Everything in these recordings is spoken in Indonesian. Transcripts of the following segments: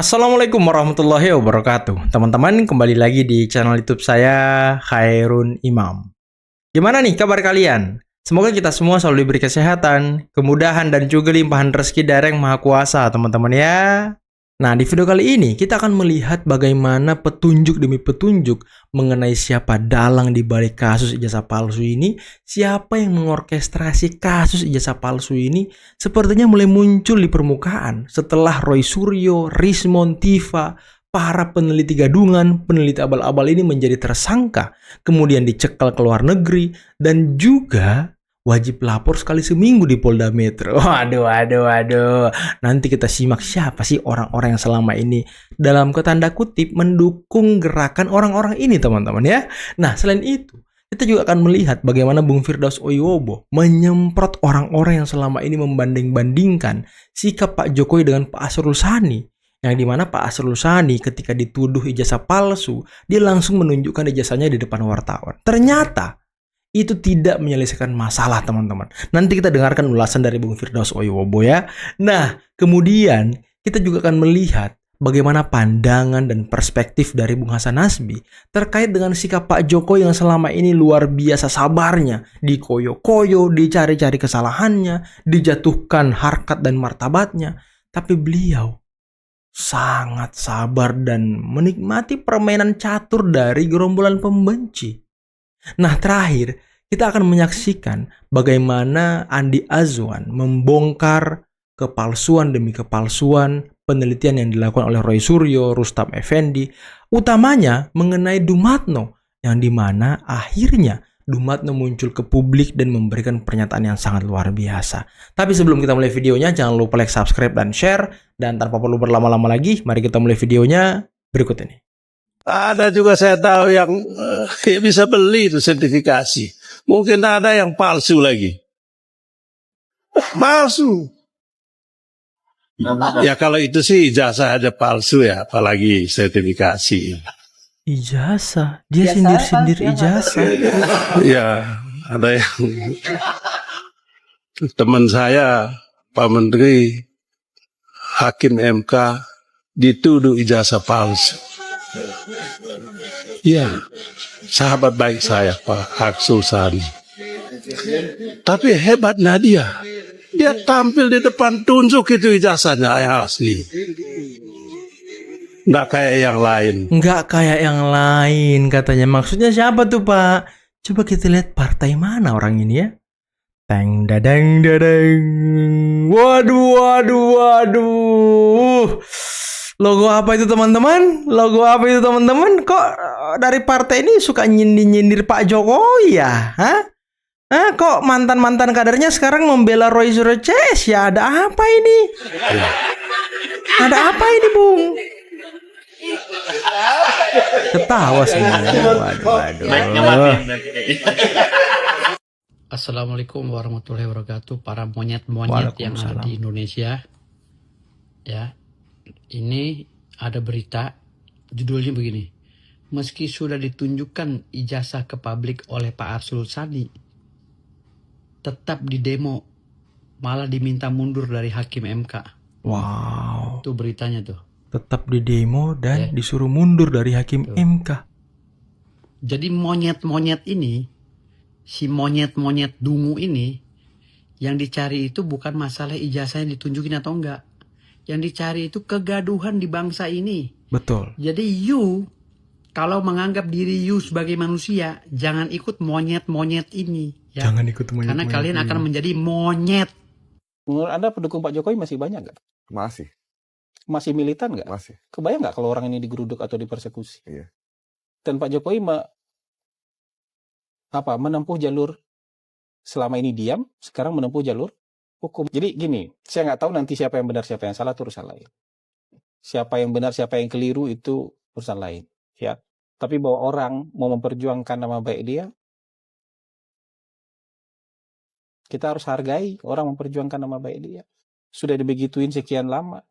Assalamualaikum warahmatullahi wabarakatuh. Teman-teman, kembali lagi di channel YouTube saya, Khairun Imam. Gimana nih kabar kalian? Semoga kita semua selalu diberi kesehatan, kemudahan, dan juga limpahan rezeki dari Yang Maha Kuasa, teman-teman ya. Nah, di video kali ini kita akan melihat bagaimana petunjuk demi petunjuk mengenai siapa dalang di balik kasus ijazah palsu ini, siapa yang mengorkestrasi kasus ijazah palsu ini, sepertinya mulai muncul di permukaan setelah Roy Suryo, Rismon, Tifa, para peneliti gadungan, peneliti abal-abal ini menjadi tersangka, kemudian dicekal ke luar negeri, dan juga wajib lapor sekali seminggu di Polda Metro. Waduh. Nanti kita simak siapa sih orang-orang yang selama ini dalam tanda kutip mendukung gerakan orang-orang ini, teman-teman ya. Nah, selain itu, kita juga akan melihat bagaimana Bung Firdaus Oyobo menyemprot orang-orang yang selama ini membanding-bandingkan sikap Pak Jokowi dengan Pak Asrul Sani. Yang dimana Pak Asrul Sani ketika dituduh ijazah palsu, dia langsung menunjukkan ijazahnya di depan wartawan. Ternyata itu tidak menyelesaikan masalah, teman-teman. Nanti kita dengarkan ulasan dari Bung Firdaus Oyobo ya. Nah, kemudian kita juga akan melihat bagaimana pandangan dan perspektif dari Bung Hasan Nasbi terkait dengan sikap Pak Jokowi yang selama ini luar biasa sabarnya, dikoyo-koyo, dicari-cari kesalahannya, dijatuhkan harkat dan martabatnya. Tapi beliau sangat sabar dan menikmati permainan catur dari gerombolan pembenci. Nah, terakhir kita akan menyaksikan bagaimana Andi Azwan membongkar kepalsuan demi kepalsuan penelitian yang dilakukan oleh Roy Suryo, Rustam Effendi, utamanya mengenai Dumatno, yang dimana akhirnya Dumatno muncul ke publik dan memberikan pernyataan yang sangat luar biasa. Tapi sebelum kita mulai videonya, jangan lupa like, subscribe, dan share. Dan tanpa perlu berlama-lama lagi, mari kita mulai videonya berikut ini. Ada juga saya tahu yang bisa beli itu sertifikasi. Mungkin ada yang palsu lagi. Palsu. Ya kalau itu sih ijazah ada palsu ya, apalagi sertifikasi. Ijazah? Dia sindir-sindir ijazah. Ya, ada yang teman saya, Pak Menteri, Hakim MK, dituduh ijazah palsu. Ya, sahabat baik saya Pak Asrul Sani. Tapi hebatnya dia tampil di depan tunjuk itu ijazahnya yang asli. Nggak kayak yang lain. Nggak kayak yang lain katanya. Maksudnya siapa tuh Pak? Coba kita lihat partai mana orang ini ya. Teng dadang dadang. Waduh. Logo apa itu teman-teman? Kok dari partai ini suka nyindir-nyindir Pak Jokowi ya? Hah? Kok mantan-mantan kadernya sekarang membela Roy Suryo CS ya? Ada apa ini? Ada apa ini, Bung? Ketawa semuanya. Waduh. Assalamualaikum warahmatullahi wabarakatuh. Para monyet-monyet yang ada di Indonesia. Ya. Ini ada berita, judulnya begini. Meski sudah ditunjukkan ijazah ke publik oleh Pak Asrul Sani, tetap didemo, malah diminta mundur dari Hakim MK. Wow. Itu beritanya tuh. Tetap didemo dan disuruh mundur dari Hakim MK. Jadi monyet-monyet ini, si monyet-monyet dungu ini, yang dicari itu bukan masalah ijazah yang ditunjukin atau enggak. Yang dicari itu kegaduhan di bangsa ini. Betul. Jadi kalau menganggap diri sebagai manusia, jangan ikut monyet-monyet ini. Ya. Jangan ikut monyet-monyet. Karena kalian akan menjadi monyet. Menurut Anda pendukung Pak Jokowi masih banyak nggak? Masih. Masih militan nggak? Masih. Kebayang nggak kalau orang ini digeruduk atau dipersekusi? Iya. Dan Pak Jokowi menempuh jalur selama ini diam, sekarang menempuh jalur hukum. Jadi gini, saya nggak tahu nanti siapa yang benar, siapa yang salah, itu urusan lain. Siapa yang benar, siapa yang keliru, itu urusan lain. Ya. Tapi bahwa orang mau memperjuangkan nama baik dia, kita harus hargai orang memperjuangkan nama baik dia. Sudah dibegituin sekian lama.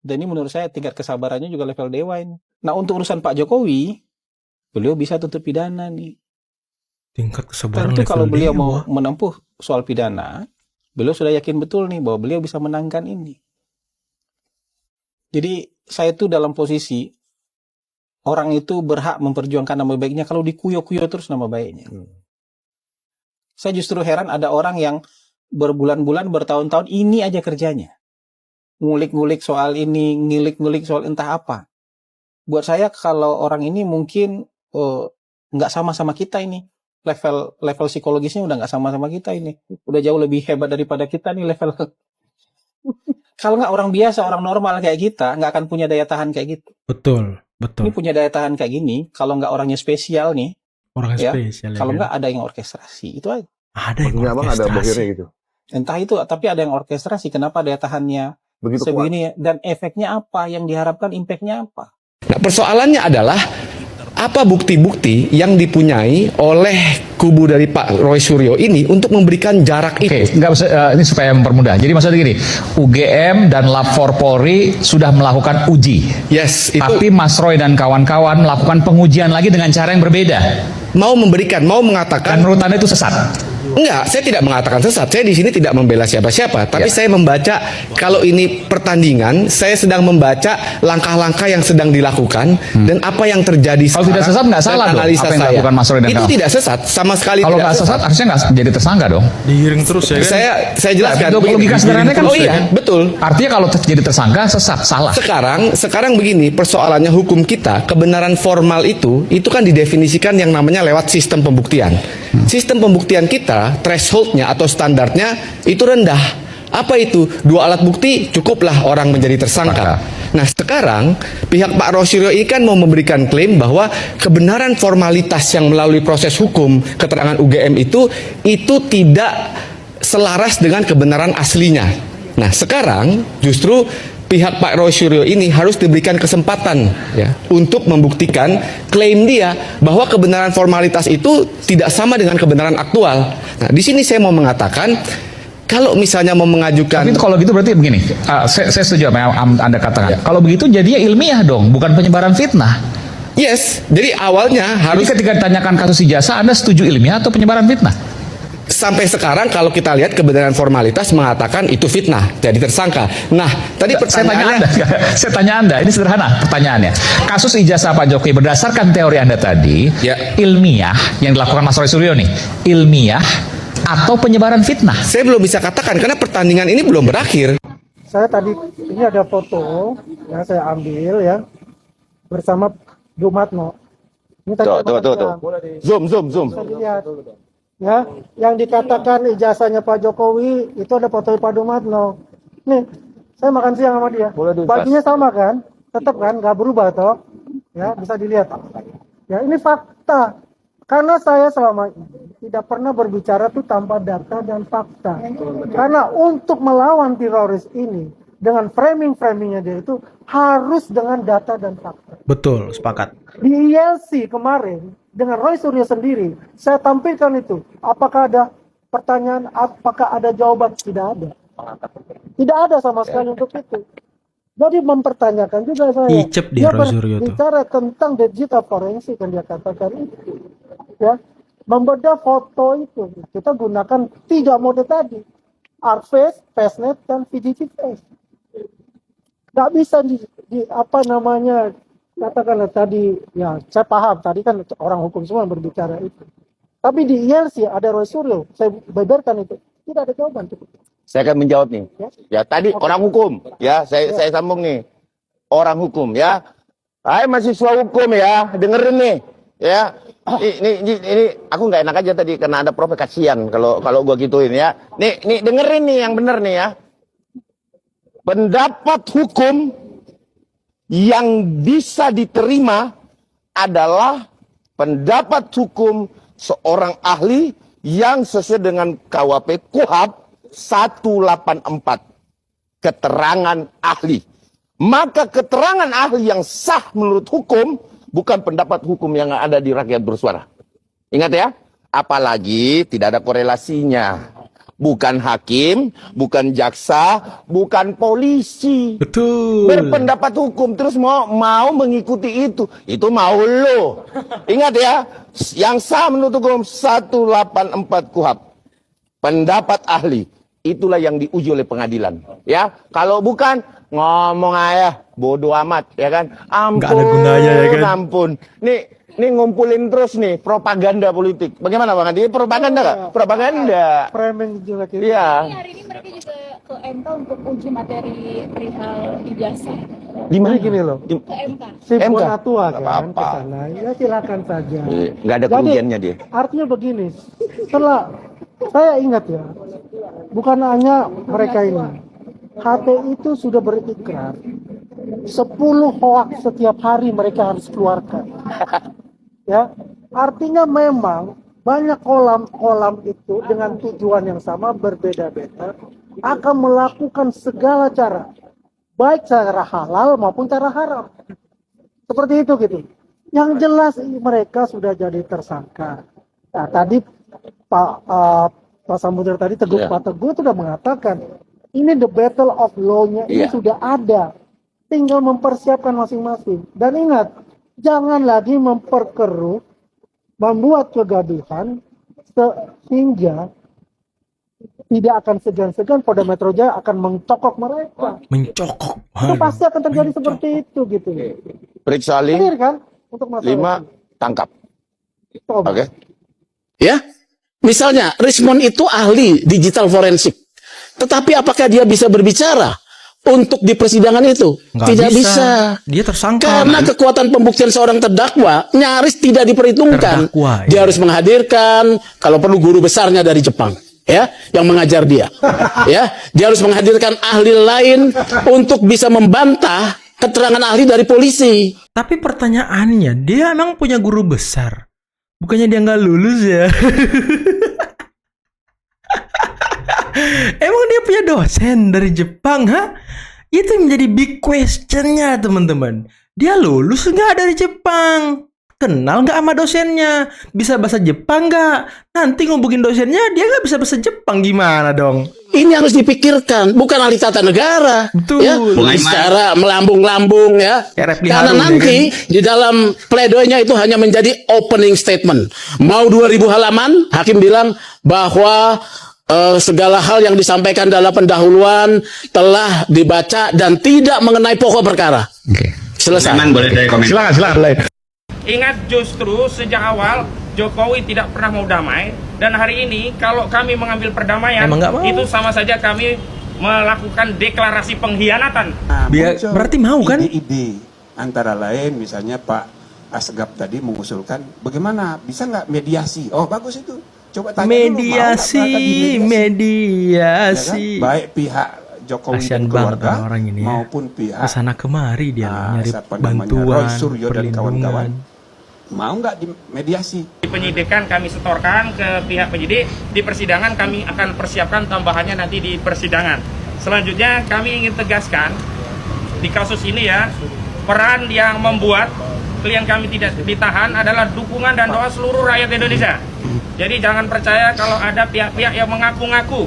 Dan ini menurut saya tingkat kesabarannya juga level dewa ini. Nah, untuk urusan Pak Jokowi, beliau bisa tuntut pidana nih. Tingkat kesabaran tentu level kalau beliau dewa. mau menempuh soal pidana, beliau sudah yakin betul nih bahwa beliau bisa menangkan ini. Jadi saya itu dalam posisi orang itu berhak memperjuangkan nama baiknya kalau dikuyo-kuyo terus nama baiknya. Saya justru heran ada orang yang berbulan-bulan, bertahun-tahun ini aja kerjanya. Ngulik-ngulik soal ini, ngulik-ngulik soal entah apa. Buat saya kalau orang ini mungkin nggak sama-sama kita ini. Level psikologisnya udah nggak sama-sama kita ini. Udah jauh lebih hebat daripada kita nih level. Kalau nggak orang biasa, orang normal kayak kita, nggak akan punya daya tahan kayak gitu. Betul. Ini punya daya tahan kayak gini, kalau nggak orangnya spesial nih, Orang ya, spesial. kalau nggak ada yang orkestrasi, itu aja. Ada yang Maksudnya abang ada bohirnya orkestrasi. gitu. Entah itu, tapi ada yang orkestrasi. Kenapa daya tahannya Begitu kuat. sebegini dan efeknya apa? Yang diharapkan impactnya apa? Nah, persoalannya adalah apa bukti-bukti yang dipunyai oleh kubu dari Pak Roy Suryo ini untuk memberikan jarak Oke, itu. nggak usah, ini supaya mempermudah. Jadi maksudnya gini, UGM dan Lab 4 Polri sudah melakukan uji. Yes, itu Tapi Mas Roy dan kawan-kawan melakukan pengujian lagi dengan cara yang berbeda. mau Dan mengatakan menurut Anda itu sesat. enggak, saya tidak mengatakan sesat. Saya di sini tidak membela siapa-siapa, tapi Ya. saya membaca kalau ini pertandingan, saya sedang membaca langkah-langkah yang sedang dilakukan dan apa yang terjadi Kalau tidak sesat, nggak dan salah dong analisa apa yang saya. dilakukan Mas Roy dan Itu kawan. tidak sesat, sama sekali Kalau tidak nggak sesat, harusnya nggak jadi tersangka dong. Digiring terus ya kan? Saya jelaskan. Nah, logika sederhananya kan oh iya, betul. Artinya kalau jadi tersangka, sesat, salah. Sekarang begini, persoalannya hukum kita, kebenaran formal itu kan didefinisikan yang namanya lewat sistem pembuktian. Sistem pembuktian kita, thresholdnya atau standarnya itu rendah. Apa itu? 2 alat bukti cukuplah orang menjadi tersangka. Nah sekarang pihak Pak Roy ini kan mau memberikan klaim bahwa kebenaran formalitas yang melalui proses hukum keterangan UGM itu tidak selaras dengan kebenaran aslinya. Nah sekarang justru pihak Pak Roy Suryo ini harus diberikan kesempatan ya untuk membuktikan klaim dia bahwa kebenaran formalitas itu tidak sama dengan kebenaran aktual. Nah, di sini saya mau mengatakan kalau misalnya mau mengajukan Tapi kalau gitu berarti begini, saya setuju apa yang Anda katakan. Ya. Kalau begitu jadinya ilmiah dong, bukan penyebaran fitnah. yes, jadi awalnya Jadi harus ketika ditanyakan kasus ijazah, Anda setuju ilmiah atau penyebaran fitnah? sampai sekarang kalau kita lihat kebenaran formalitas mengatakan itu fitnah, jadi tersangka. Nah, tadi Saya tanya pertanyaannya Anda, saya tanya Anda, ini sederhana pertanyaannya. Kasus ijazah Pak Jokowi berdasarkan teori Anda tadi, Ya. ilmiah yang dilakukan Mas Roy Suryo nih, ilmiah atau penyebaran fitnah? saya belum bisa katakan karena pertandingan ini belum berakhir. Saya tadi ini ada foto yang saya ambil ya bersama Dumatno. Ini tadi Tuh. Zoom. bisa dilihat ya yang dikatakan ijazahnya Pak Jokowi itu ada foto Pak Dumatno. Nih saya makan siang sama dia. Bajunya sama kan, tetap kan, nggak berubah toh. Ya bisa dilihat. Ya ini fakta. Karena saya selama ini tidak pernah berbicara tuh tanpa data dan fakta. Karena untuk melawan teroris ini dengan framing-framingnya dia itu harus dengan data dan fakta. Betul, sepakat. Di ILC kemarin dengan Roy Suryo sendiri saya tampilkan itu. Apakah ada pertanyaan? Apakah ada jawaban? Tidak ada. Tidak ada sama sekali untuk itu. Jadi mempertanyakan juga saya. Icep dia Roy Suryo tuh. bicara tentang digital forensik yang dia katakan itu. Ya, membedah foto itu. Kita gunakan 3 mode tadi. ArcFace, FaceNet, dan VGG Face. Nggak bisa apa namanya, katakanlah tadi, ya saya paham, tadi kan orang hukum semua berbicara itu. Tapi di ILC ada Roy Suryo, saya beberkan itu. Tidak ada jawaban. Saya akan menjawab nih. Ya. Ya tadi orang hukum, ya saya sambung nih. Orang hukum ya. Hai mahasiswa hukum ya, dengerin nih. Ya. Ini aku nggak enak aja tadi karena ada provokasian kalau gua gituin ya. Nih dengerin nih yang bener nih ya. Pendapat hukum yang bisa diterima adalah pendapat hukum seorang ahli yang sesuai dengan KUHP KUHAP 184. Keterangan ahli. Maka keterangan ahli yang sah menurut hukum bukan pendapat hukum yang ada di rakyat bersuara. Ingat ya, apalagi tidak ada korelasinya. Bukan hakim, bukan jaksa, bukan polisi. Betul. Berpendapat hukum terus mau mengikuti itu mau lo. Ingat ya, yang sah menurut hukum 184 KUHAP. Pendapat ahli, itulah yang diuji oleh pengadilan. Ya, kalau bukan ngomong aja. bodoh amat ya kan. Ampun, Nggak ada gunanya ya kan. ampun. Nih ngumpulin terus nih propaganda politik. Bagaimana Bang Andi? Propaganda nggak? Propaganda. Framing juga gitu. Iya. Hari ini mereka juga ke MK untuk uji materi perihal ijazah. Di mana? Gini loh. Di- Ke MK. Si MK? Bonatua Nggak kan apa-apa. ke sana. Ya silakan saja. Nggak ada Jadi, kerugiannya dia. Artinya begini, setelah saya ingat ya, bukan hanya mereka ini, HTI itu sudah berikrar 10 hoax setiap hari mereka harus keluarkan. Ya, artinya memang banyak kolam-kolam itu dengan tujuan yang sama berbeda-beda akan melakukan segala cara, baik cara halal maupun cara haram. Seperti itu gitu. Yang jelas mereka sudah jadi tersangka. Nah, tadi Pak Samudra tadi Iya. Pak Teguh sudah mengatakan ini the battle of law-nya ini Iya. sudah ada. Tinggal mempersiapkan masing-masing. Dan ingat, jangan lagi memperkeruh, membuat kegaduhan sehingga tidak akan segan-segan Polda Metro Jaya akan mencokok mereka. Mencokok. Itu pasti akan terjadi seperti itu gitu. Periksa Ali, Clear kan? Untuk masalah 5 itu. tangkap. Coba. Oke. Ya, misalnya Rismond itu ahli digital forensik. Tetapi apakah dia bisa berbicara untuk di persidangan itu? Nggak Tidak bisa. Dia tersangka. Karena kekuatan pembuktian seorang terdakwa nyaris tidak diperhitungkan. Terdakwa, Dia iya. harus menghadirkan kalau perlu guru besarnya dari Jepang, ya, yang mengajar dia. Ya, dia harus menghadirkan ahli lain untuk bisa membantah keterangan ahli dari polisi. Tapi pertanyaannya, dia emang punya guru besar? Bukannya dia nggak lulus ya? Emang dia punya dosen dari Jepang, ha? Itu yang menjadi big questionnya, teman-teman. Dia lulus nggak dari Jepang? Kenal nggak sama dosennya? Bisa bahasa Jepang nggak? Nanti ngubungin dosennya, dia nggak bisa bahasa Jepang, gimana dong? Ini harus dipikirkan, bukan ahli tata negara. Betul. Ya, secara melambung-lambung ya. Kayak Refli Karena Harun, ya nanti di dalam pledoinya itu hanya menjadi opening statement. Mau 2000 halaman, hakim bilang bahwa segala hal yang disampaikan dalam pendahuluan telah dibaca dan tidak mengenai pokok perkara. Oke. Selesai. Silakan. Ingat, justru sejak awal Jokowi tidak pernah mau damai, dan hari ini kalau kami mengambil perdamaian Emang nggak mau. itu sama saja kami melakukan deklarasi pengkhianatan. Berarti mau kan? Ide-ide antara lain misalnya Pak Asgab tadi mengusulkan bagaimana bisa nggak mediasi? Oh bagus itu. Coba tanya dulu, mau nggak Mediasi, berangkat di mediasi. Ya kan? Baik pihak Jokowi Kasian dan banget keluarga orang ini ya. maupun pihak Kesana kemari dia nyari siapa namanya, bantuan, Roy Suryo dan kawan-kawan. perlindungan. Mau nggak di mediasi? Di penyidikan kami setorkan ke pihak penyidik, di persidangan kami akan persiapkan tambahannya nanti di persidangan. Selanjutnya kami ingin tegaskan di kasus ini ya, peran yang membuat klien kami tidak ditahan adalah dukungan dan doa seluruh rakyat Indonesia. Jadi jangan percaya kalau ada pihak-pihak yang mengaku-ngaku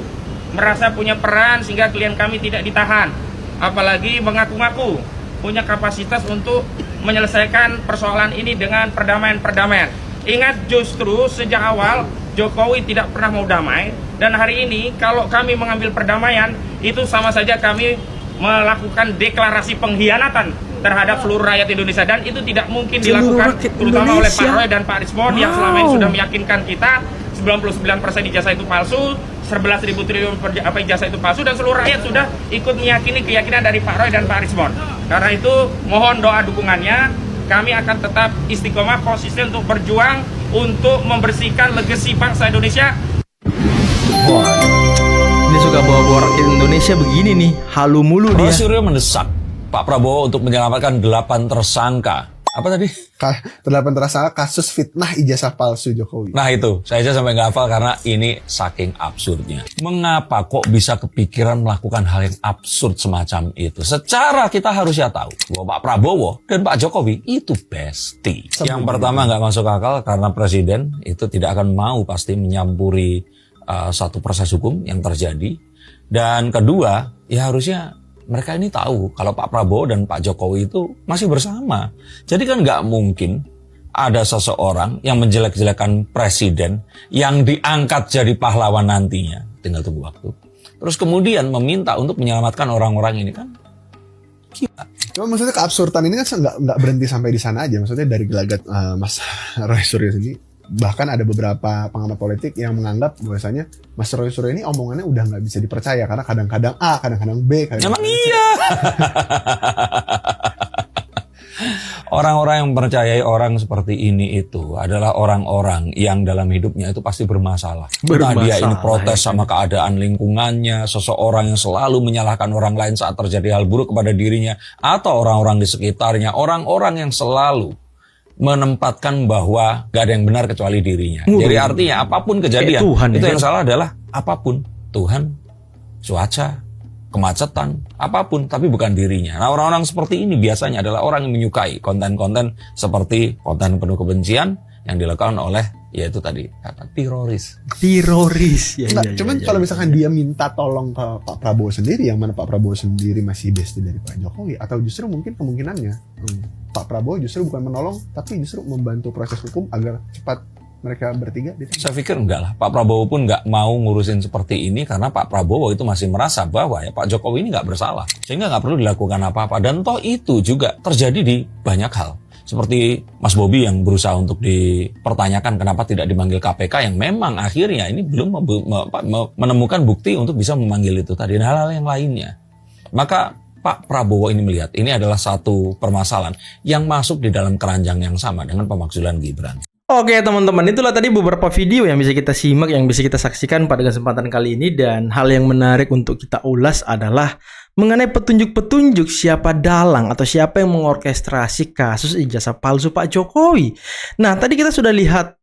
merasa punya peran sehingga klien kami tidak ditahan, apalagi mengaku-ngaku punya kapasitas untuk menyelesaikan persoalan ini dengan perdamaian-perdamaian. Ingat, justru sejak awal Jokowi tidak pernah mau damai, dan hari ini kalau kami mengambil perdamaian itu sama saja kami melakukan deklarasi pengkhianatan terhadap seluruh rakyat Indonesia, dan itu tidak mungkin dilakukan terutama oleh Pak Roy dan Pak Rismond yang selama ini sudah meyakinkan kita 99% ijazah itu palsu, 11.000 triliun ijazah itu palsu, dan seluruh rakyat sudah ikut meyakini keyakinan dari Pak Roy dan Pak Rismond. Karena itu mohon doa dukungannya, kami akan tetap istiqomah konsisten untuk berjuang untuk membersihkan legasi bangsa Indonesia. Wah, ini suka bawa-bawa rakyat Indonesia begini nih, halu mulu dia. Suryo mendesak Pak Prabowo untuk menyelamatkan 8 tersangka. Apa tadi? 8 tersangka kasus fitnah ijazah palsu Jokowi. Nah itu, saya aja sampai nggak hafal karena ini saking absurdnya. Mengapa kok bisa kepikiran melakukan hal yang absurd semacam itu? Secara kita harusnya tahu bahwa Pak Prabowo dan Pak Jokowi itu bestie. Yang pertama nggak masuk akal karena presiden itu tidak akan mau pasti menyampuri satu proses hukum yang terjadi. Dan kedua, ya harusnya mereka ini tahu kalau Pak Prabowo dan Pak Jokowi itu masih bersama. Jadi kan nggak mungkin ada seseorang yang menjelek-jelekan presiden yang diangkat jadi pahlawan nantinya. Tinggal tunggu waktu. Terus kemudian meminta untuk menyelamatkan orang-orang ini kan. Gila. Cuma maksudnya keabsurdan ini kan nggak berhenti sampai di sana aja. Maksudnya dari gelagat Mas Roy Suryo sendiri, bahkan ada beberapa pengamat politik yang menganggap bahwasanya Mas Roy Suryo ini omongannya udah nggak bisa dipercaya karena kadang-kadang A, kadang-kadang B, Emang iya. Orang-orang yang mempercayai orang seperti ini itu adalah orang-orang yang dalam hidupnya itu pasti bermasalah. Entah dia ini protes sama keadaan lingkungannya, seseorang yang selalu menyalahkan orang lain saat terjadi hal buruk kepada dirinya, atau orang-orang di sekitarnya, orang-orang yang selalu menempatkan bahwa gak ada yang benar kecuali dirinya. Jadi artinya apapun kejadian, itu yang salah adalah apapun. Tuhan, cuaca, kemacetan, apapun, tapi bukan dirinya. Nah, orang-orang seperti ini biasanya adalah orang yang menyukai konten-konten seperti konten penuh kebencian yang dilakukan oleh, yaitu tadi kata teroris. Ya, cuman kalau misalkan dia minta tolong ke Pak Prabowo sendiri, yang mana Pak Prabowo sendiri masih bestie dari Pak Jokowi, atau justru mungkin kemungkinannya Pak Prabowo justru bukan menolong, tapi justru membantu proses hukum agar cepat mereka bertiga ditangkap. Saya pikir enggak lah. Pak Prabowo pun enggak mau ngurusin seperti ini karena Pak Prabowo itu masih merasa bahwa ya Pak Jokowi ini enggak bersalah. Sehingga enggak perlu dilakukan apa-apa. Dan toh itu juga terjadi di banyak hal. Seperti Mas Bobi yang berusaha untuk dipertanyakan kenapa tidak dimanggil KPK yang memang akhirnya ini belum menemukan bukti untuk bisa memanggil itu tadi. Dan hal-hal yang lainnya. Maka Pak Prabowo ini melihat ini adalah satu permasalahan yang masuk di dalam keranjang yang sama dengan pemakzulan Gibran. Oke teman-teman, itulah tadi beberapa video yang bisa kita simak, yang bisa kita saksikan pada kesempatan kali ini. Dan hal yang menarik untuk kita ulas adalah mengenai petunjuk-petunjuk siapa dalang atau siapa yang mengorkestrasi kasus ijazah palsu Pak Jokowi. Nah, tadi kita sudah lihat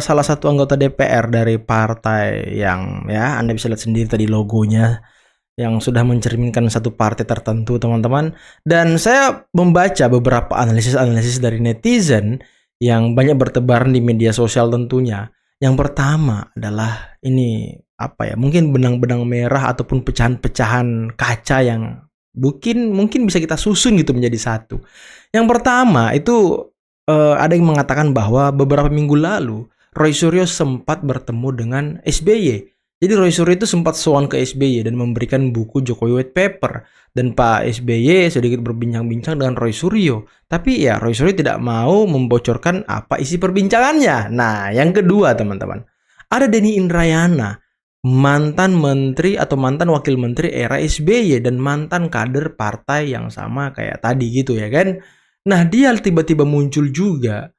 salah satu anggota DPR dari partai yang ya Anda bisa lihat sendiri tadi logonya, yang sudah mencerminkan satu partai tertentu teman-teman. Dan saya membaca beberapa analisis-analisis dari netizen yang banyak bertebaran di media sosial tentunya. Yang pertama adalah ini apa ya, mungkin benang-benang merah ataupun pecahan-pecahan kaca yang mungkin bisa kita susun gitu menjadi satu. Yang pertama itu ada yang mengatakan bahwa beberapa minggu lalu Roy Suryo sempat bertemu dengan SBY. Jadi Roy Suryo itu sempat sowan ke SBY dan memberikan buku Jokowi White Paper. Dan Pak SBY sedikit berbincang-bincang dengan Roy Suryo. Tapi ya Roy Suryo tidak mau membocorkan apa isi perbincangannya. Nah, yang kedua teman-teman, ada Denny Indrayana, mantan menteri atau mantan wakil menteri era SBY dan mantan kader partai yang sama kayak tadi gitu ya kan. Nah, dia tiba-tiba muncul juga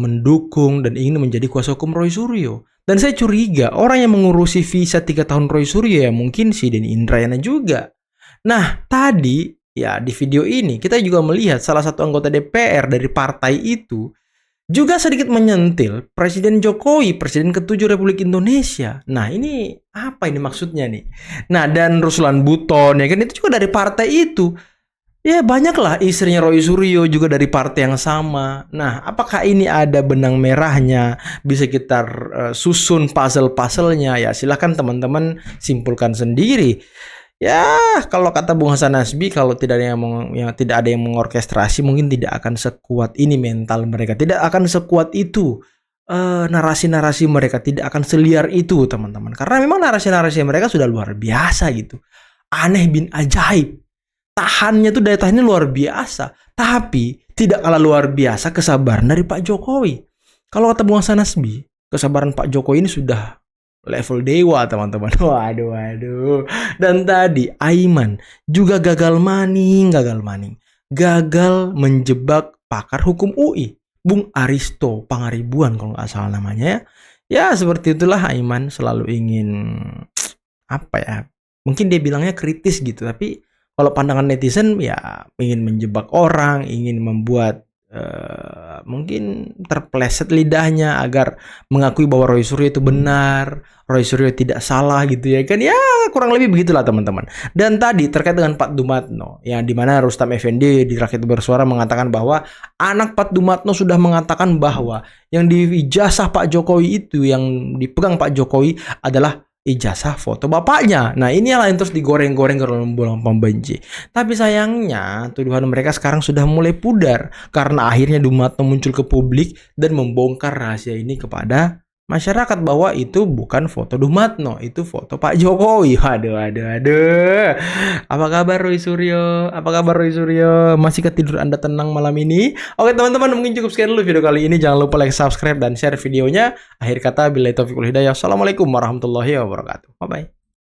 mendukung dan ingin menjadi kuasa hukum Roy Suryo. Dan saya curiga orang yang mengurusi visa 3 tahun Roy Suryo ya mungkin si Denny Indrayana juga. Nah, tadi ya di video ini kita juga melihat salah satu anggota DPR dari partai itu juga sedikit menyentil Presiden Jokowi, Presiden ke-7 Republik Indonesia. Nah, ini apa ini maksudnya nih? Nah, dan Ruslan Buton ya kan itu juga dari partai itu. Ya banyaklah istrinya Roy Suryo juga dari partai yang sama. Nah, apakah ini ada benang merahnya? Bisa kita susun puzzle-puzzlenya? Ya silahkan teman-teman simpulkan sendiri. Ya kalau kata Bung Hasan Nasbi, kalau tidak ada yang mengorkestrasi mungkin tidak akan sekuat ini mental mereka. Tidak akan sekuat itu narasi-narasi mereka. Tidak akan seliar itu teman-teman. Karena memang narasi-narasi mereka sudah luar biasa gitu. Aneh bin ajaib. Tahannya tuh daya tahannya luar biasa. Tapi tidak kalah luar biasa kesabaran dari Pak Jokowi. Kalau kata Bung Hasan Nasbi, kesabaran Pak Jokowi ini sudah level dewa teman-teman. Waduh. Dan tadi Aiman juga gagal maning. Gagal menjebak pakar hukum UI, Bung Aristo Pangaribuan kalau nggak salah namanya. Ya seperti itulah Aiman selalu ingin apa ya? Mungkin dia bilangnya kritis gitu, tapi kalau pandangan netizen ya ingin menjebak orang, ingin membuat mungkin terpleset lidahnya agar mengakui bahwa Roy Suryo itu benar, Roy Suryo tidak salah gitu ya kan. Ya kurang lebih begitulah teman-teman. Dan tadi terkait dengan Pak Dumatno, yang dimana Rustam Effendi di Rakyat Bersuara mengatakan bahwa anak Pak Dumatno sudah mengatakan bahwa yang di ijazah Pak Jokowi itu, yang dipegang Pak Jokowi adalah ijazah foto bapaknya. Nah ini yang terus digoreng-goreng ke dalam bola pembenci. Tapi sayangnya tuduhan mereka sekarang sudah mulai pudar karena akhirnya Dumatno muncul ke publik dan membongkar rahasia ini kepada masyarakat bahwa itu bukan foto Dumatno, itu foto Pak Jokowi. Waduh. Apa kabar Roy Suryo? Masih ketidur Anda tenang malam ini? Oke teman-teman, mungkin cukup sekian dulu video kali ini. Jangan lupa like, subscribe, dan share videonya. Akhir kata, billahi taufiq wal hidayah. Assalamualaikum warahmatullahi wabarakatuh. Bye-bye.